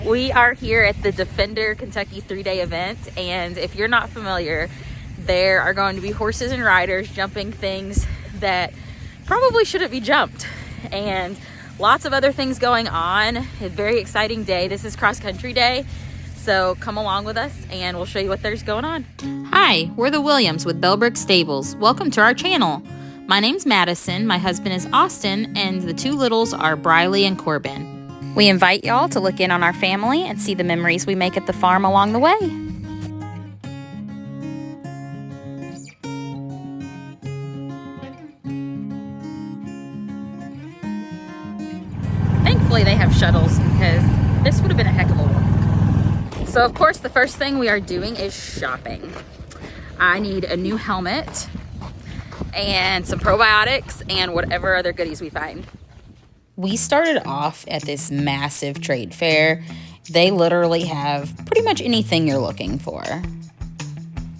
We are here at the Defender Kentucky 3-day event, and if you're not familiar, there are going to be horses and riders jumping things that probably shouldn't be jumped, and lots of other things going on. A very exciting day. This is cross country day, so come along with us and we'll show you what there's going on. Hi, we're the Williams with Bellbrook Stables. Welcome to our channel. My name's Madison, my husband is Austin, and the two littles are Briley and Corbin. We invite y'all to look in on our family and see the memories we make at the farm along the way. Thankfully they have shuttles because this would have been a heck of a walk. So of course the first thing we are doing is shopping. I need a new helmet and some probiotics and whatever other goodies we find. We started off at this massive trade fair. They literally have pretty much anything you're looking for.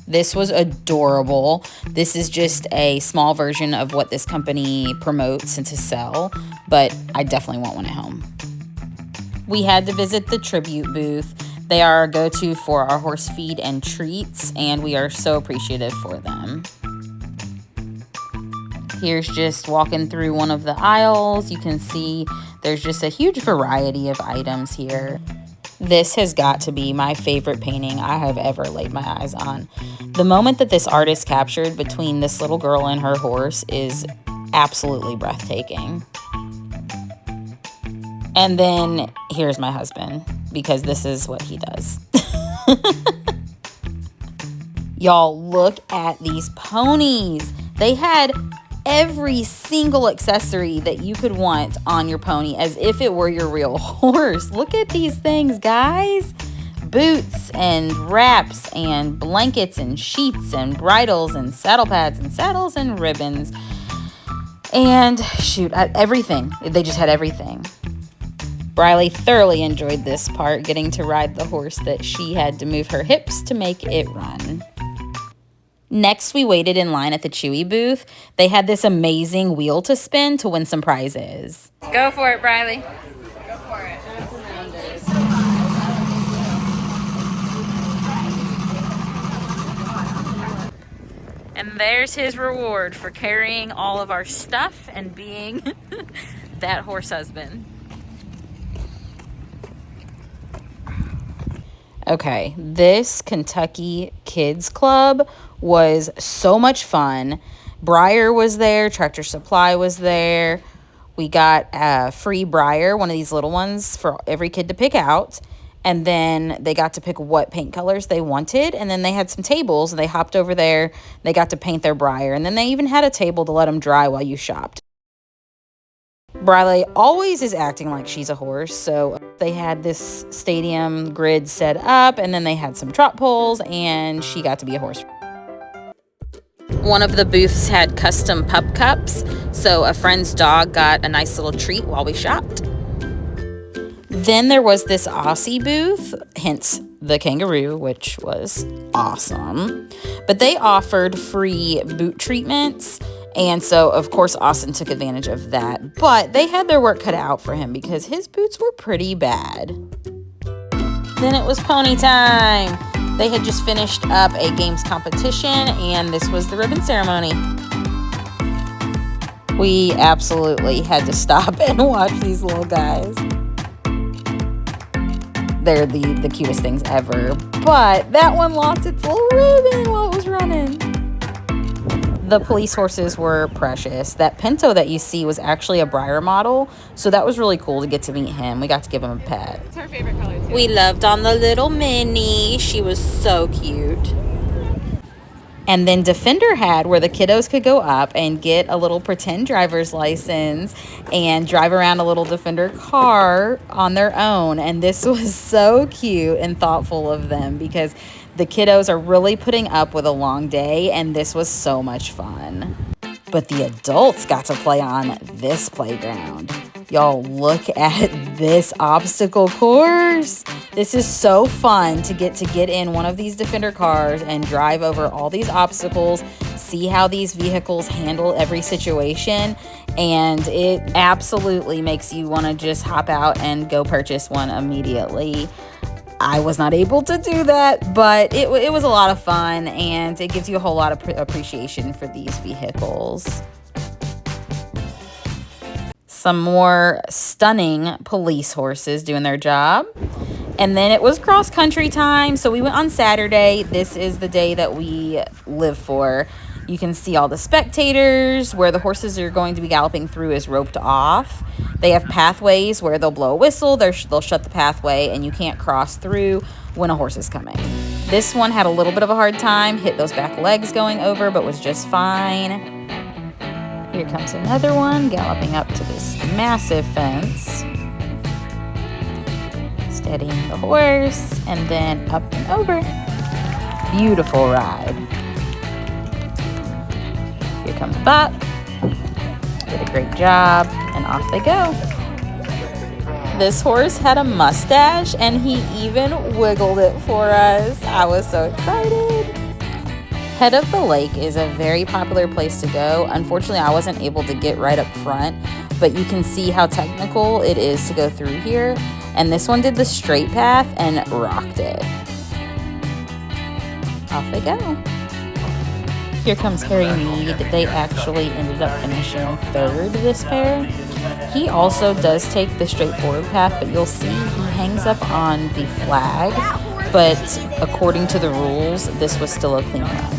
This was adorable. This is just a small version of what this company promotes and to sell, but I definitely want one at home. We had to visit the tribute booth. They are our go-to for our horse feed and treats, and we are so appreciative for them. Here's just walking through one of the aisles. You can see there's just a huge variety of items here. This has got to be my favorite painting I have ever laid my eyes on. The moment that this artist captured between this little girl and her horse is absolutely breathtaking. And then here's my husband, because this is what he does. Y'all, look at these ponies. They had every single accessory that you could want on your pony as if it were your real horse. Look at these things, guys. Boots and wraps and blankets and sheets and bridles and saddle pads and saddles and ribbons. And shoot, everything. They just had everything. Briley thoroughly enjoyed this part, getting to ride the horse that she had to move her hips to make it run. Next, we waited in line at the Chewy booth. They had this amazing wheel to spin to win some prizes. Go for it, Briley. Go for it. And there's his reward for carrying all of our stuff and being that horse husband. Okay, this Kentucky Kids Club was so much fun. Briar was there, Tractor Supply was there. We got a free Briar, one of these little ones for every kid to pick out. And then they got to pick what paint colors they wanted. And then they had some tables and they hopped over there. They got to paint their Briar. And then they even had a table to let them dry while you shopped. Briley always is acting like she's a horse, so they had this stadium grid set up, and then they had some trot poles, and she got to be a horse. One of the booths had custom pup cups, so a friend's dog got a nice little treat while we shopped. Then there was this Aussie booth, hence the kangaroo, which was awesome. But they offered free boot treatments. And so, of course, Austin took advantage of that. But they had their work cut out for him because his boots were pretty bad. Then it was pony time. They had just finished up a games competition, and this was the ribbon ceremony. We absolutely had to stop and watch these little guys. They're the cutest things ever. But that one lost its little ribbon while it was running. The police horses were precious. That Pinto that you see was actually a Briar model, so that was really cool to get to meet him. We got to give him a pet. It's her favorite color too. We loved on the little Minnie. She was so cute. And then Defender had where the kiddos could go up and get a little pretend driver's license and drive around a little Defender car on their own. And this was so cute and thoughtful of them because the kiddos are really putting up with a long day, and this was so much fun. But the adults got to play on this playground. Y'all, look at this obstacle course. This is so fun to get in one of these Defender cars and drive over all these obstacles, see how these vehicles handle every situation. and it absolutely makes you want to just hop out and go purchase one immediately. I was not able to do that, but it was a lot of fun, and it gives you a whole lot of appreciation for these vehicles. Some more stunning police horses doing their job. And then it was cross country time, so we went on Saturday. This is the day that we live for. You can see all the spectators. Where the horses are going to be galloping through is roped off. They have pathways where they'll blow a whistle, they'll shut the pathway, and you can't cross through when a horse is coming. This one had a little bit of a hard time, hit those back legs going over, but was just fine. Here comes another one galloping up to this massive fence. Steadying the horse, and then up and over. Beautiful ride. Here comes Buck. Did a great job, and off they go. This horse had a mustache, and he even wiggled it for us. I was so excited. Head of the Lake is a very popular place to go. Unfortunately, I wasn't able to get right up front, but you can see how technical it is to go through here. And this one did the straight path and rocked it. Off they go. Here comes Harry Mead. They actually ended up finishing third, this pair. He also does take the straightforward path, but you'll see he hangs up on the flag. But according to the rules, this was still a clean run.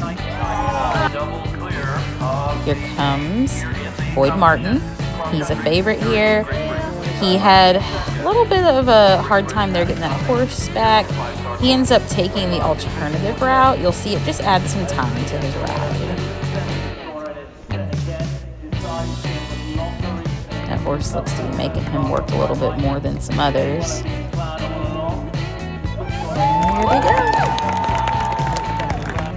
Here comes Boyd Martin. He's a favorite here. He had a little bit of a hard time there getting that horse back. He ends up taking the alternative route. You'll see it just adds some time to his ride. That horse looks to be making him work a little bit more than some others. And here we go.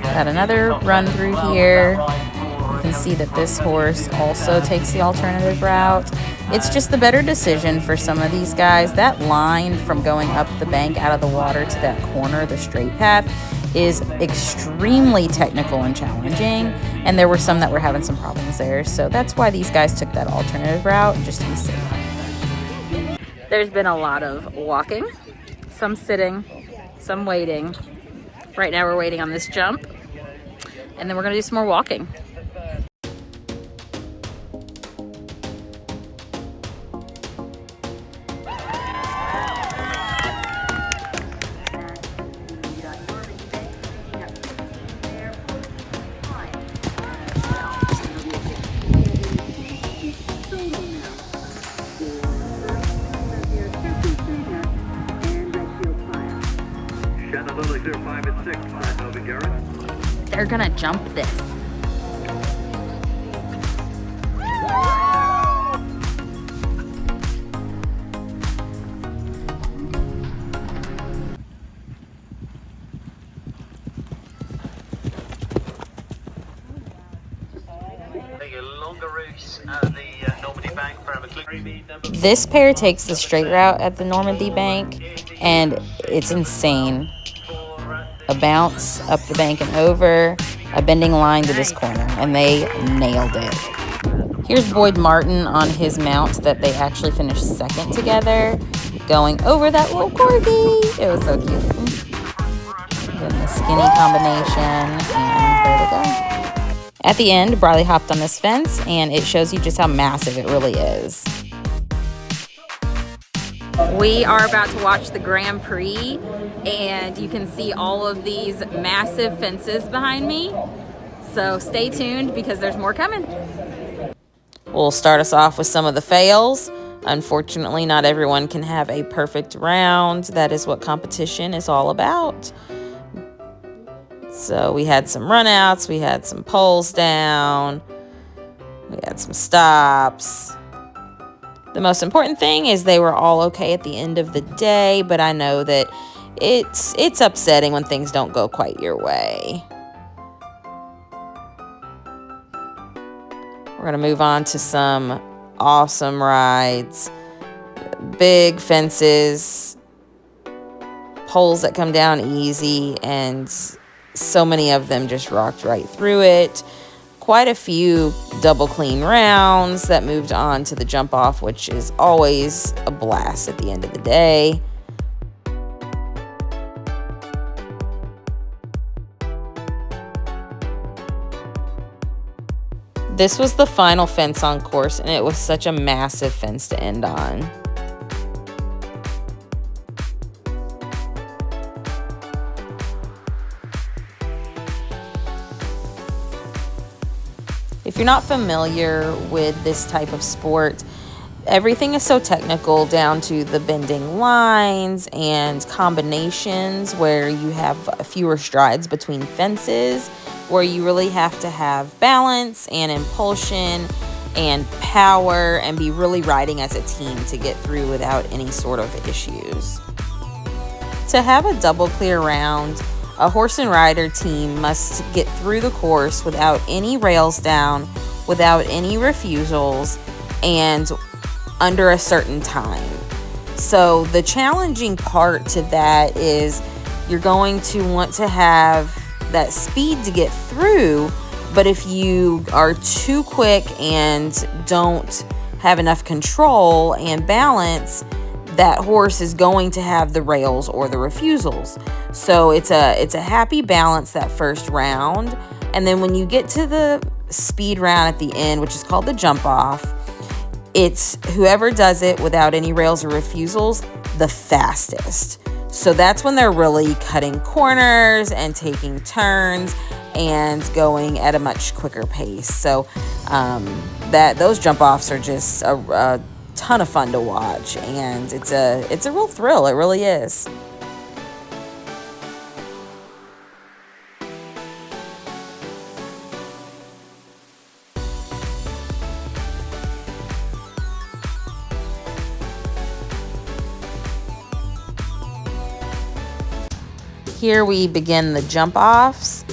Got another run through here. You can see that this horse also takes the alternative route. It's just the better decision for some of these guys. That line from going up the bank out of the water to that corner, the straight path, is extremely technical and challenging. And there were some that were having some problems there. So that's why these guys took that alternative route, just to be safe. There's been a lot of walking, some sitting, some waiting. Right now we're waiting on this jump. And then we're gonna do some more walking. They're gonna jump this. This pair takes the straight route at the Normandy Bank, and it's insane. A bounce up the bank and over, a bending line to this corner, and they nailed it. Here's Boyd Martin on his mount that they actually finished second together, going over that little corgi. It was so cute. Then the skinny combination, and there they go. At the end, Briley hopped on this fence, and it shows you just how massive it really is. We are about to watch the Grand Prix, and you can see all of these massive fences behind me. So stay tuned because there's more coming. We'll start us off with some of the fails. Unfortunately, not everyone can have a perfect round. That is what competition is all about. So we had some runouts, we had some poles down, we had some stops. The most important thing is they were all okay at the end of the day, but I know that it's upsetting when things don't go quite your way. We're going to move on to some awesome rides. Big fences, poles that come down easy, and so many of them just rocked right through it. quite a few double clean rounds that moved on to the jump off, which is always a blast at the end of the day. This was the final fence on course, and it was such a massive fence to end on. If you're not familiar with this type of sport, everything is so technical down to the bending lines and combinations where you have fewer strides between fences, where you really have to have balance and impulsion and power and be really riding as a team to get through without any sort of issues. To have a double clear round, a horse and rider team must get through the course without any rails down, without any refusals, and under a certain time. So the challenging part to that is you're going to want to have that speed to get through, but if you are too quick and don't have enough control and balance, that horse is going to have the rails or the refusals. So it's a happy balance that first round, and then when you get to the speed round at the end, which is called the jump off, it's whoever does it without any rails or refusals the fastest. So that's when they're really cutting corners and taking turns and going at a much quicker pace. So those jump offs are just a ton of fun to watch, and it's a real thrill. It really is. Here we begin the jump offs,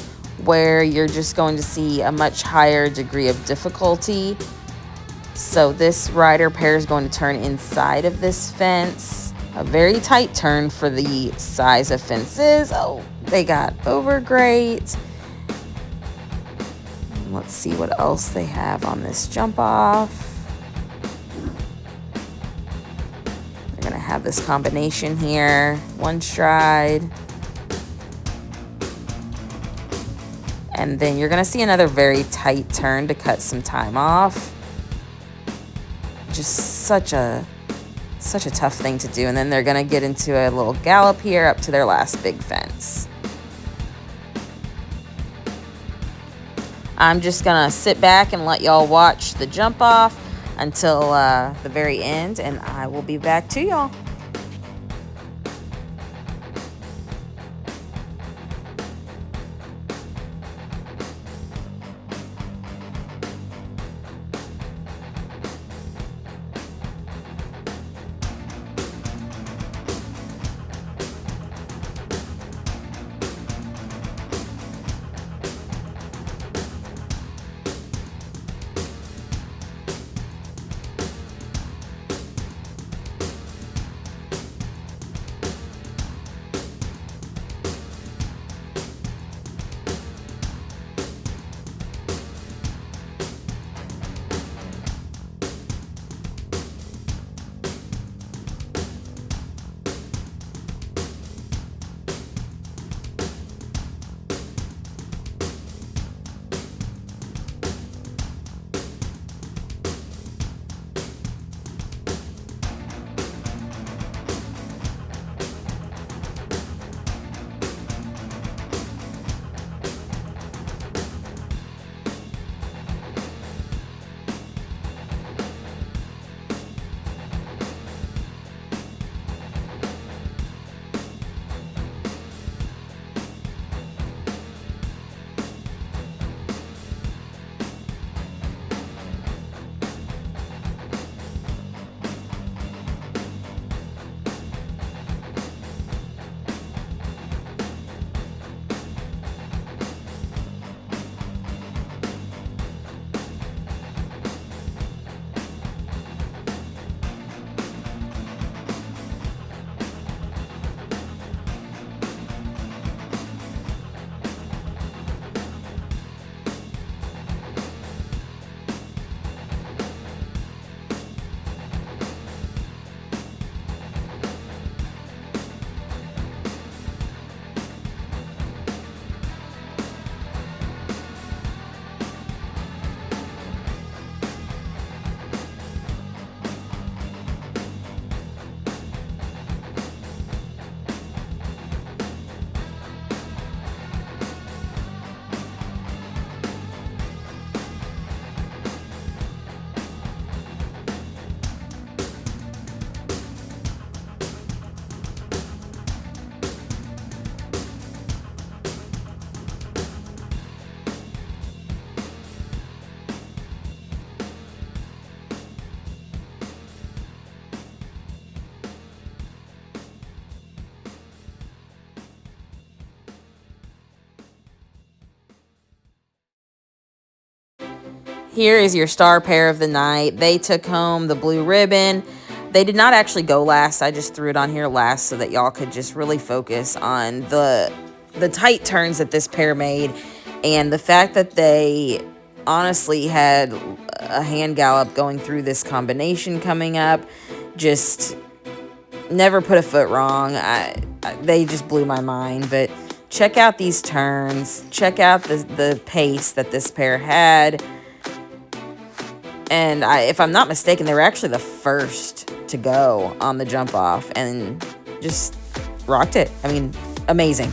where you're just going to see a much higher degree of difficulty. So this rider pair is going to turn inside of this fence. A very tight turn for the size of fences. Oh, they got over great. Let's see what else they have on this jump off. They're going to have this combination here. One stride. And then you're going to see another very tight turn to cut some time off. Just such a tough thing to do. And then they're going to get into a little gallop here up to their last big fence. I'm just going to sit back and let y'all watch the jump off until the very end, and I will be back to y'all. Here is your star pair of the night. They took home the blue ribbon. They did not actually go last. I just threw it on here last so that y'all could just really focus on the tight turns that this pair made, and the fact that they honestly had a hand gallop going through this combination coming up. Just never put a foot wrong. They just blew my mind. But check out these turns. Check out the pace that this pair had. And if I'm not mistaken, they were actually the first to go on the jump off and just rocked it. I mean, amazing.